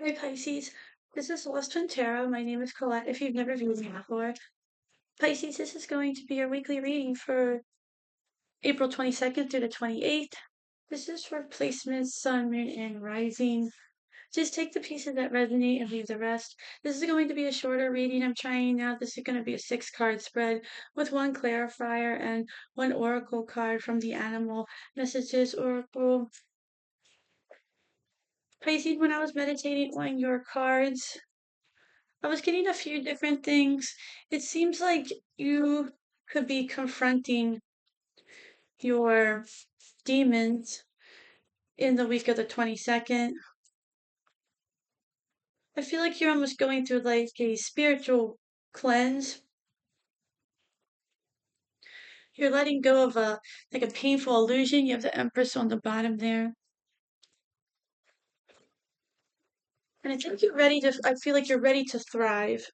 Hi Pisces, this is Lost Twin Tarot. My name is Colette. If you've never viewed me before, Pisces, this is going to be your weekly reading for April 22nd through the 28th. This is for placements, sun, moon, and rising. Just take the pieces that resonate and leave the rest. This is going to be a shorter reading. I'm trying out. This is going to be a 6-card spread with one clarifier and one oracle card from the Animal Messages Oracle. Pisces, when I was meditating on your cards, I was getting a few different things. It seems like you could be confronting your demons in the week of the 22nd. I feel like you're almost going through like a spiritual cleanse. You're letting go of a painful illusion. You have the Empress on the bottom there. And I think I feel like you're ready to thrive.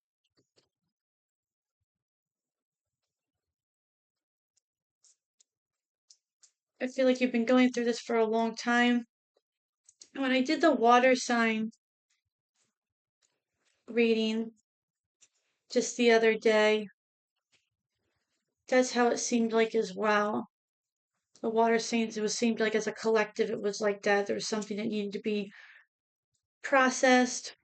I feel like you've been going through this for a long time. And when I did the water sign reading just the other day, that's how it seemed like as well. The water signs, seemed like as a collective, it was like that. There was something that needed to be processed.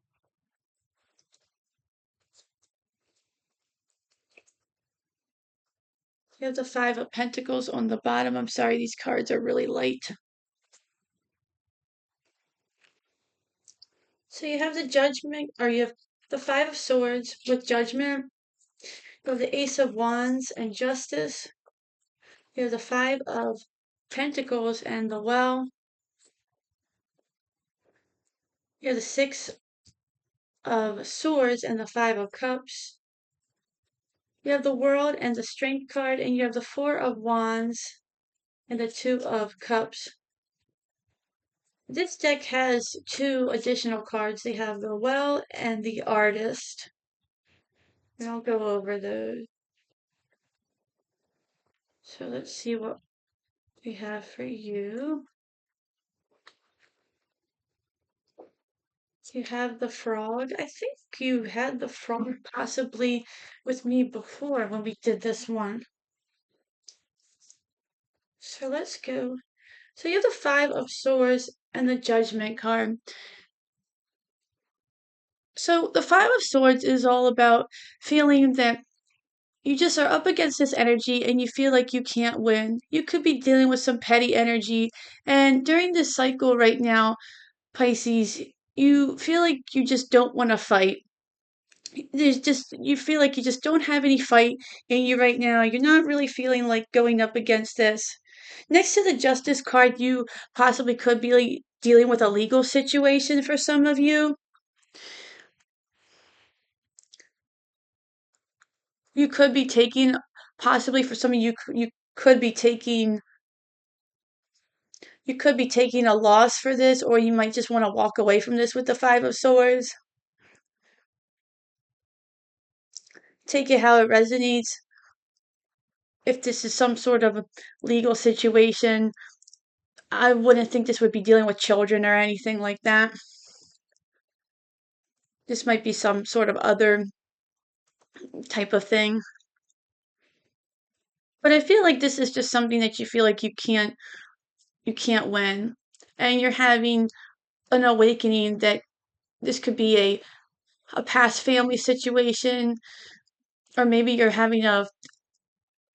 You have the Five of Pentacles on the bottom. I'm sorry, these cards are really light. So you have the Judgment, or you have the Five of Swords with Judgment. You have the Ace of Wands and Justice. You have the Five of Pentacles and the Well. You have the Six of Swords and the Five of Cups. You have the World and the Strength card, and you have the Four of Wands and the Two of Cups. This deck has two additional cards. They have the Well and the Artist. And I'll go over those. So let's see what we have for you. You have the Frog. I think you had the Frog possibly with me before when we did this one. So let's go. So you have the Five of Swords and the Judgment card. So the Five of Swords is all about feeling that you just are up against this energy and you feel like you can't win. You could be dealing with some petty energy. And during this cycle right now, Pisces, you feel like you just don't want to fight. You feel like you just don't have any fight in you right now. You're not really feeling like going up against this. Next to the Justice card, you possibly could be like dealing with a legal situation for some of you. You could be taking, possibly for some of you, you could be taking a loss for this, or you might just want to walk away from this with the Five of Swords. Take it how it resonates. If this is some sort of legal situation, I wouldn't think this would be dealing with children or anything like that. This might be some sort of other type of thing. But I feel like this is just something that you feel like you can't win. And you're having an awakening that this could be a past family situation, or maybe you're having a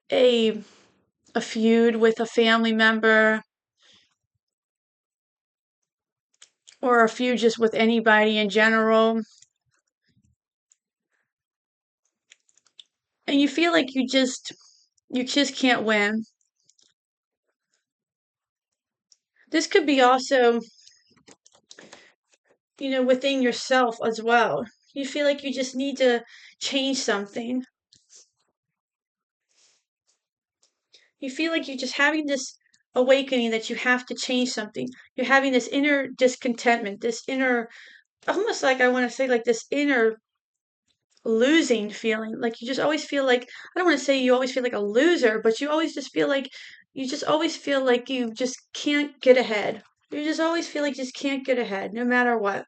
a feud with a family member, or a feud just with anybody in general. And you feel like you just can't win. This could be also, within yourself as well. You feel like you just need to change something. You feel like you're just having this awakening that you have to change something. You're having this inner discontentment, this inner, almost like I want to say, like this inner losing feeling. Like you just always feel like, I don't want to say you always feel like a loser, but you always just feel like, you just can't get ahead. You just always feel like you just can't get ahead, no matter what.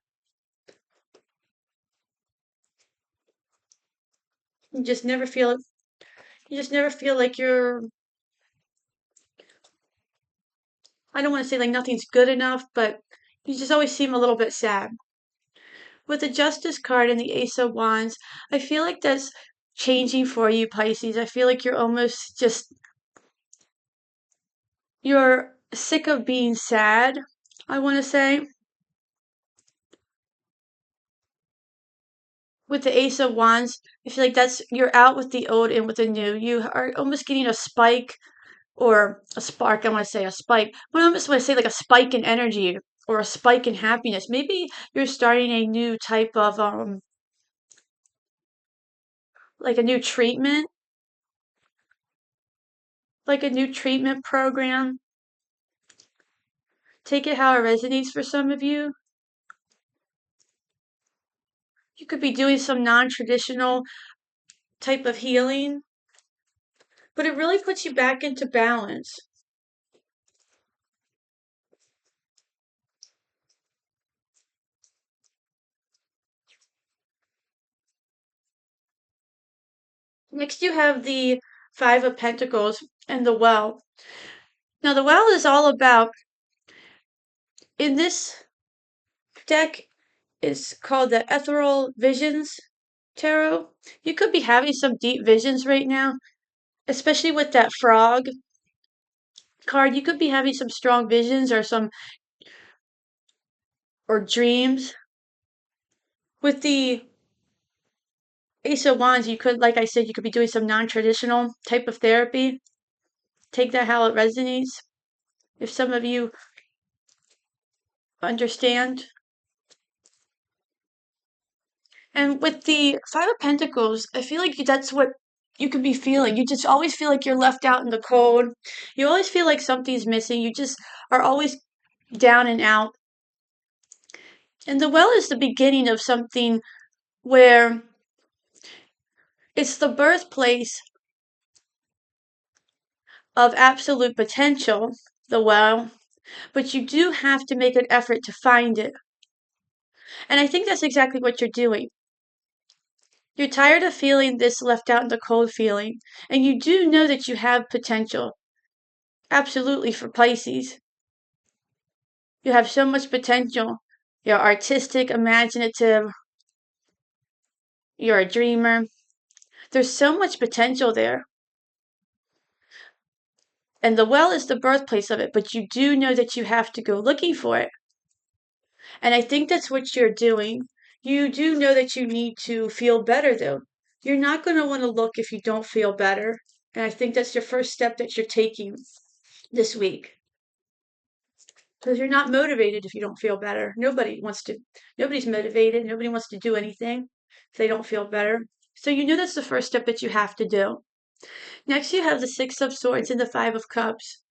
You just never feel you just never feel like you're, I don't want to say like nothing's good enough, but you just always seem a little bit sad. With the Justice card and the Ace of Wands, I feel like that's changing for you, Pisces. I feel like you're almost just, you're sick of being sad, I want to say. With the Ace of Wands, I feel like that's, you're out with the old and with the new. You are almost getting a spike or a spark. I want to say a spike. But I almost want to say like a spike in energy or a spike in happiness. Maybe you're starting a new type of like a new treatment, like a new treatment program. Take it how it resonates for some of you. You could be doing some non-traditional type of healing, but it really puts you back into balance. Next, you have the Five of Pentacles and the Well. Now, the Well is all about, in this deck, it's called the Ethereal Visions Tarot. You could be having some deep visions right now, especially with that frog card. You could be having some strong visions or some, or dreams. With the Ace of Wands, you could, like I said, you could be doing some non-traditional type of therapy. Take that how it resonates. If some of you understand. And with the Five of Pentacles, I feel like that's what you could be feeling. You just always feel like you're left out in the cold. You always feel like something's missing. You just are always down and out. And the Well is the beginning of something where it's the birthplace of absolute potential, the Well, but you do have to make an effort to find it. And I think that's exactly what you're doing. You're tired of feeling this left out in the cold feeling, and you do know that you have potential. Absolutely, for Pisces. You have so much potential. You're artistic, imaginative, you're a dreamer. There's so much potential there. And the Well is the birthplace of it, but you do know that you have to go looking for it. And I think that's what you're doing. You do know that you need to feel better, though. You're not going to want to look if you don't feel better. And I think that's your first step that you're taking this week. Because you're not motivated if you don't feel better. Nobody's motivated. Nobody wants to do anything if they don't feel better. So you know that's the first step that you have to do. Next, you have the Six of Swords and the Five of Cups.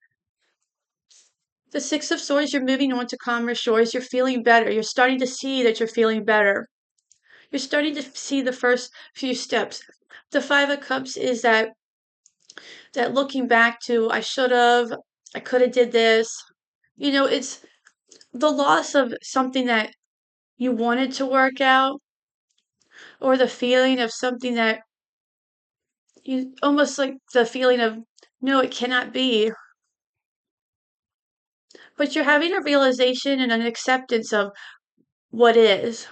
The Six of Swords, you're moving on to calmer shores. You're feeling better. You're starting to see that you're feeling better. You're starting to see the first few steps. The Five of Cups is that looking back to, I should have, I could have did this. You know, it's the loss of something that you wanted to work out, or the feeling of something that you, almost like the feeling of, no, it cannot be. But you're having a realization and an acceptance of what is.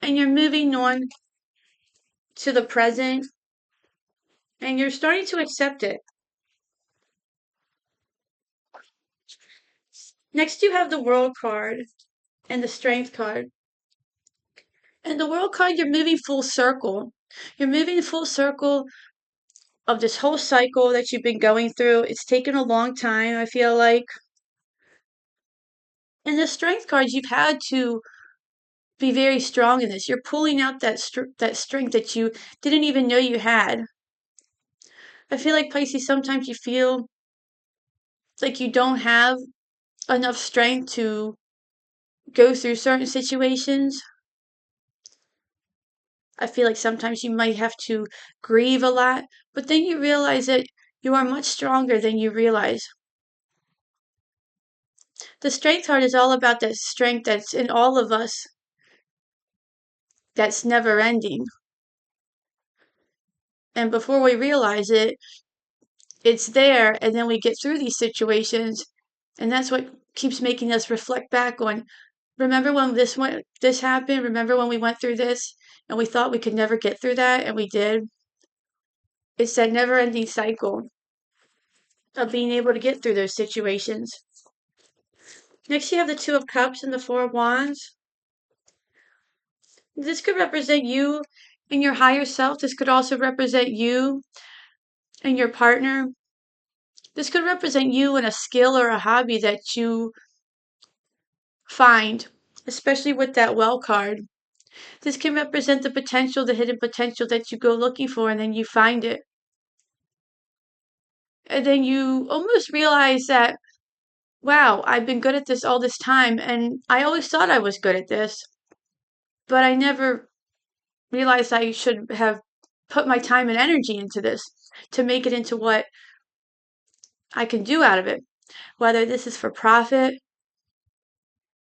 And you're moving on to the present, and you're starting to accept it. Next, you have the World card and the Strength card. And the World card, you're moving full circle. You're moving full circle of this whole cycle that you've been going through. It's taken a long time, I feel like. And the Strength cards, you've had to be very strong in this. You're pulling out that strength that you didn't even know you had. I feel like, Pisces, sometimes you feel like you don't have enough strength to go through certain situations. I feel like sometimes you might have to grieve a lot, but then you realize that you are much stronger than you realize. The Strength card is all about that strength that's in all of us, that's never ending. And before we realize it, it's there, and then we get through these situations, and that's what keeps making us reflect back on, remember when this happened? Remember when we went through this and we thought we could never get through that and we did? It's that never-ending cycle of being able to get through those situations. Next, you have the Two of Cups and the Four of Wands. This could represent you and your higher self. This could also represent you and your partner. This could represent you and a skill or a hobby that you find, especially with that Well card. This can represent the potential, the hidden potential that you go looking for, and then you find it. And then you almost realize that, wow, I've been good at this all this time, and I always thought I was good at this, but I never realized I should have put my time and energy into this to make it into what I can do out of it. Whether this is for profit,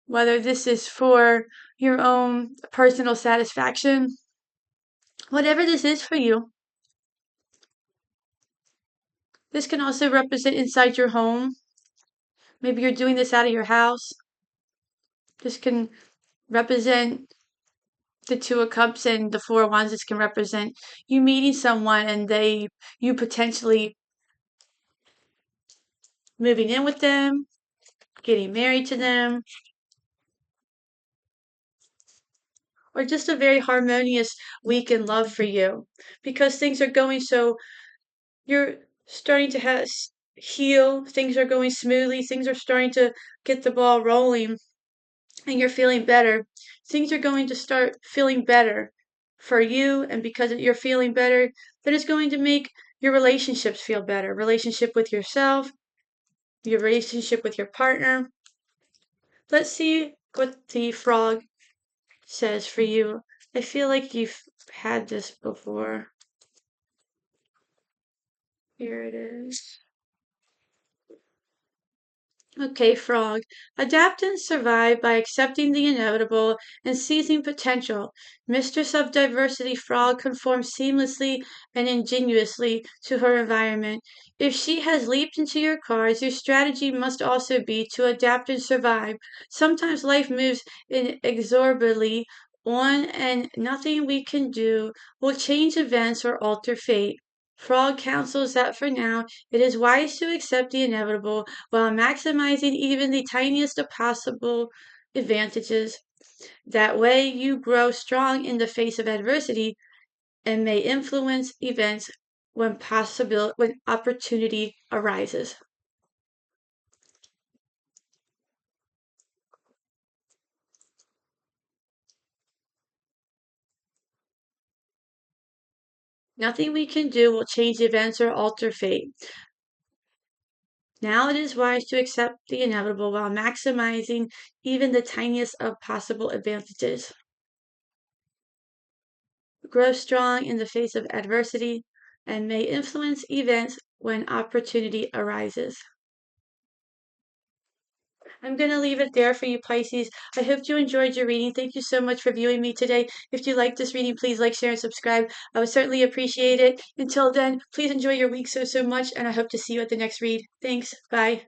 whether this is for your own personal satisfaction, whatever this is for you. This can also represent inside your home. Maybe you're doing this out of your house. This can represent the Two of Cups and the Four of Wands. This can represent you meeting someone and you potentially moving in with them, getting married to them, or just a very harmonious week in love for you, because things are going so, you're starting to heal, things are going smoothly, things are starting to get the ball rolling, and you're feeling better. Things are going to start feeling better for you, and because you're feeling better, then it's going to make your relationships feel better. Relationship with yourself, your relationship with your partner. Let's see what the frog says for you. I feel like you've had this before. Here it is. Okay, Frog. Adapt and survive by accepting the inevitable and seizing potential. Mistress of diversity, Frog conforms seamlessly and ingenuously to her environment. If she has leaped into your cards, your strategy must also be to adapt and survive. Sometimes life moves inexorably on, and nothing we can do will change events or alter fate. Frog counsels that for now it is wise to accept the inevitable while maximizing even the tiniest of possible advantages. That way, you grow strong in the face of adversity and may influence events when opportunity arises. Nothing we can do will change events or alter fate. Now it is wise to accept the inevitable while maximizing even the tiniest of possible advantages. Grow strong in the face of adversity, and may influence events when opportunity arises. I'm going to leave it there for you, Pisces. I hope you enjoyed your reading. Thank you so much for viewing me today. If you liked this reading, please like, share, and subscribe. I would certainly appreciate it. Until then, please enjoy your week so much, and I hope to see you at the next read. Thanks. Bye.